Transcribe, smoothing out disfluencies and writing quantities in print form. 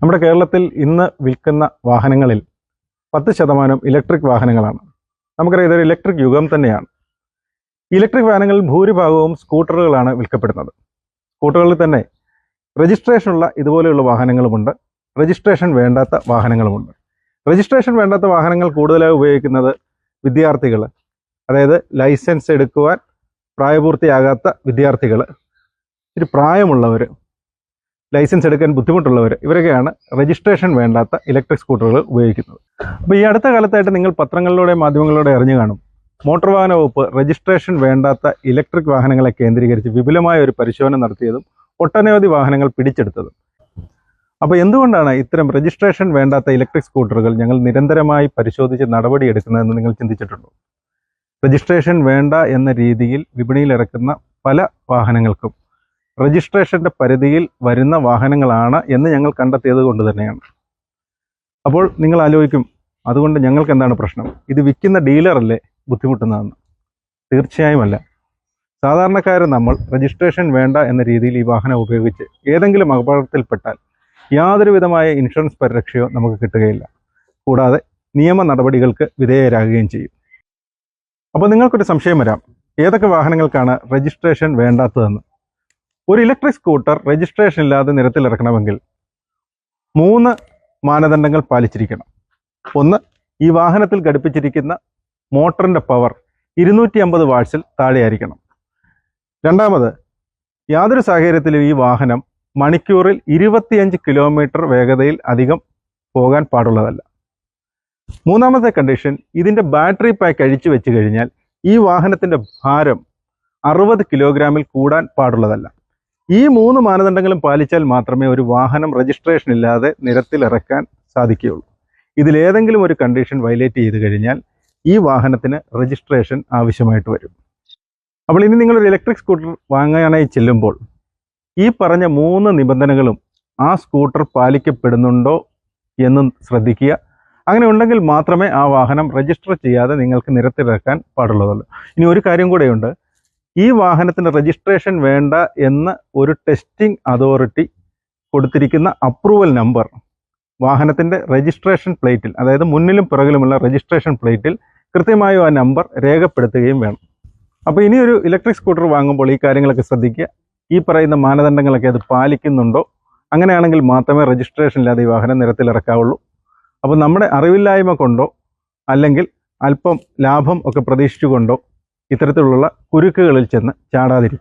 നമ്മുടെ കേരളത്തിൽ ഇന്ന് വിൽക്കുന്ന വാഹനങ്ങളിൽ 10% ഇലക്ട്രിക് വാഹനങ്ങളാണ്. നമുക്കറിയാം, ഇതൊരു ഇലക്ട്രിക് യുഗം തന്നെയാണ്. ഇലക്ട്രിക് വാഹനങ്ങളിൽ ഭൂരിഭാഗവും സ്കൂട്ടറുകളാണ് വിൽക്കപ്പെടുന്നത്. സ്കൂട്ടറുകളിൽ തന്നെ രജിസ്ട്രേഷനുള്ള ഇതുപോലെയുള്ള വാഹനങ്ങളുമുണ്ട്, രജിസ്ട്രേഷൻ വേണ്ടാത്ത വാഹനങ്ങളുമുണ്ട്. രജിസ്ട്രേഷൻ വേണ്ടാത്ത വാഹനങ്ങൾ കൂടുതലായി ഉപയോഗിക്കുന്നത് വിദ്യാർത്ഥികൾ, അതായത് ലൈസൻസ് എടുക്കുവാൻ പ്രായപൂർത്തിയാകാത്ത വിദ്യാർത്ഥികൾ, ഇത്തിരി പ്രായമുള്ളവർ, ലൈസൻസ് എടുക്കാൻ ബുദ്ധിമുട്ടുള്ളവർ, ഇവരൊക്കെയാണ് രജിസ്ട്രേഷൻ വേണ്ടാത്ത ഇലക്ട്രിക് സ്കൂട്ടറുകൾ ഉപയോഗിക്കുന്നത്. അപ്പോൾ ഈ അടുത്ത കാലത്തായിട്ട് നിങ്ങൾ പത്രങ്ങളിലൂടെ മാധ്യമങ്ങളിലൂടെ അറിഞ്ഞു കാണും, മോട്ടോർ വാഹന വകുപ്പ് രജിസ്ട്രേഷൻ വേണ്ടാത്ത ഇലക്ട്രിക് വാഹനങ്ങളെ കേന്ദ്രീകരിച്ച് വിപുലമായ ഒരു പരിശോധന നടത്തിയതും ഒട്ടനവധി വാഹനങ്ങൾ പിടിച്ചെടുത്തതും. അപ്പോൾ എന്തുകൊണ്ടാണ് ഇത്തരം രജിസ്ട്രേഷൻ വേണ്ടാത്ത ഇലക്ട്രിക് സ്കൂട്ടറുകൾ ഞങ്ങൾ നിരന്തരമായി പരിശോധിച്ച് നടപടിയെടുക്കുന്നതെന്ന് നിങ്ങൾ ചിന്തിച്ചിട്ടുണ്ടോ? രജിസ്ട്രേഷൻ വേണ്ട എന്ന രീതിയിൽ വിപണിയിൽ ഇറക്കുന്ന പല വാഹനങ്ങൾക്കും രജിസ്ട്രേഷൻ്റെ പരിധിയിൽ വരുന്ന വാഹനങ്ങളാണ് എന്ന് ഞങ്ങൾ കണ്ടെത്തിയത് കൊണ്ട് തന്നെയാണ്. അപ്പോൾ നിങ്ങൾ ആലോചിക്കും, അതുകൊണ്ട് ഞങ്ങൾക്ക് എന്താണ് പ്രശ്നം? ഇത് വിൽക്കുന്ന ഡീലറല്ലേ ബുദ്ധിമുട്ടുന്നതെന്ന്? തീർച്ചയായും അല്ല. സാധാരണക്കാരൻ നമ്മൾ രജിസ്ട്രേഷൻ വേണ്ട എന്ന രീതിയിൽ ഈ വാഹനം ഉപയോഗിച്ച് ഏതെങ്കിലും അപകടത്തിൽപ്പെട്ടാൽ യാതൊരു വിധമായ ഇൻഷുറൻസ് പരിരക്ഷയോ നമുക്ക് കിട്ടുകയില്ല. കൂടാതെ നിയമ നടപടികൾക്ക് വിധേയരാകുകയും ചെയ്യും. അപ്പോൾ നിങ്ങൾക്കൊരു സംശയം വരാം, ഏതൊക്കെ വാഹനങ്ങൾക്കാണ് രജിസ്ട്രേഷൻ വേണ്ടാത്തതെന്ന്. ഒരു ഇലക്ട്രിക് സ്കൂട്ടർ രജിസ്ട്രേഷൻ ഇല്ലാതെ നിരത്തിലിറക്കണമെങ്കിൽ 3 മാനദണ്ഡങ്ങൾ പാലിച്ചിരിക്കണം. ഒന്ന്, ഈ വാഹനത്തിൽ ഘടിപ്പിച്ചിരിക്കുന്ന മോട്ടറിൻ്റെ പവർ 250 വാട്ട്സിൽ താഴെയായിരിക്കണം. രണ്ടാമത്, യാതൊരു സാഹചര്യത്തിലും ഈ വാഹനം മണിക്കൂറിൽ 25 കിലോമീറ്റർ വേഗതയിൽ അധികം പോകാൻ പാടുള്ളതല്ല. മൂന്നാമത്തെ കണ്ടീഷൻ, ഇതിൻ്റെ ബാറ്ററി പാക്ക് അഴിച്ചു വെച്ച് കഴിഞ്ഞാൽ ഈ വാഹനത്തിൻ്റെ ഭാരം 60 കിലോഗ്രാമിൽ കൂടാൻ പാടുള്ളതല്ല. ഈ 3 മാനദണ്ഡങ്ങളും പാലിച്ചാൽ മാത്രമേ ഒരു വാഹനം രജിസ്ട്രേഷൻ ഇല്ലാതെ നിരത്തിലിറക്കാൻ സാധിക്കുകയുള്ളൂ. ഇതിലേതെങ്കിലും ഒരു കണ്ടീഷൻ വയലേറ്റ് ചെയ്ത് കഴിഞ്ഞാൽ ഈ വാഹനത്തിന് രജിസ്ട്രേഷൻ ആവശ്യമായിട്ട് വരും. അപ്പോൾ ഇനി നിങ്ങളൊരു ഇലക്ട്രിക് സ്കൂട്ടർ വാങ്ങാനായി ചെല്ലുമ്പോൾ ഈ പറഞ്ഞ 3 നിബന്ധനകളും ആ സ്കൂട്ടർ പാലിക്കപ്പെടുന്നുണ്ടോ എന്ന് ശ്രദ്ധിക്കുക. അങ്ങനെ ഉണ്ടെങ്കിൽ മാത്രമേ ആ വാഹനം രജിസ്റ്റർ ചെയ്യാതെ നിങ്ങൾക്ക് നിരത്തിലിറക്കാൻ പാടുള്ളതുള്ളൂ. ഇനി ഒരു കാര്യം കൂടെയുണ്ട്, ഈ വാഹനത്തിന് രജിസ്ട്രേഷൻ വേണ്ട എന്ന് ഒരു ടെസ്റ്റിംഗ് അതോറിറ്റി കൊടുത്തിരിക്കുന്ന അപ്രൂവൽ നമ്പർ വാഹനത്തിൻ്റെ രജിസ്ട്രേഷൻ പ്ലേറ്റിൽ, അതായത് മുന്നിലും പിറകിലുമുള്ള രജിസ്ട്രേഷൻ പ്ലേറ്റിൽ കൃത്യമായും ആ നമ്പർ രേഖപ്പെടുത്തുകയും വേണം. അപ്പോൾ ഇനി ഒരു ഇലക്ട്രിക് സ്കൂട്ടർ വാങ്ങുമ്പോൾ ഈ കാര്യങ്ങളൊക്കെ ശ്രദ്ധിക്കുക. ഈ പറയുന്ന മാനദണ്ഡങ്ങളൊക്കെ അത് പാലിക്കുന്നുണ്ടോ? അങ്ങനെയാണെങ്കിൽ മാത്രമേ രജിസ്ട്രേഷൻ ഇല്ലാതെ ഈ വാഹനം നിരത്തിലിറക്കാവുള്ളൂ. അപ്പോൾ നമ്മുടെ അറിവില്ലായ്മ കൊണ്ടോ അല്ലെങ്കിൽ അല്പം ലാഭം ഒക്കെ പ്രതീക്ഷിച്ചുകൊണ്ടോ ഇത്തരത്തിലുള്ള കുരുക്കുകളിൽ ചെന്ന് ചാടാതിരിക്കും.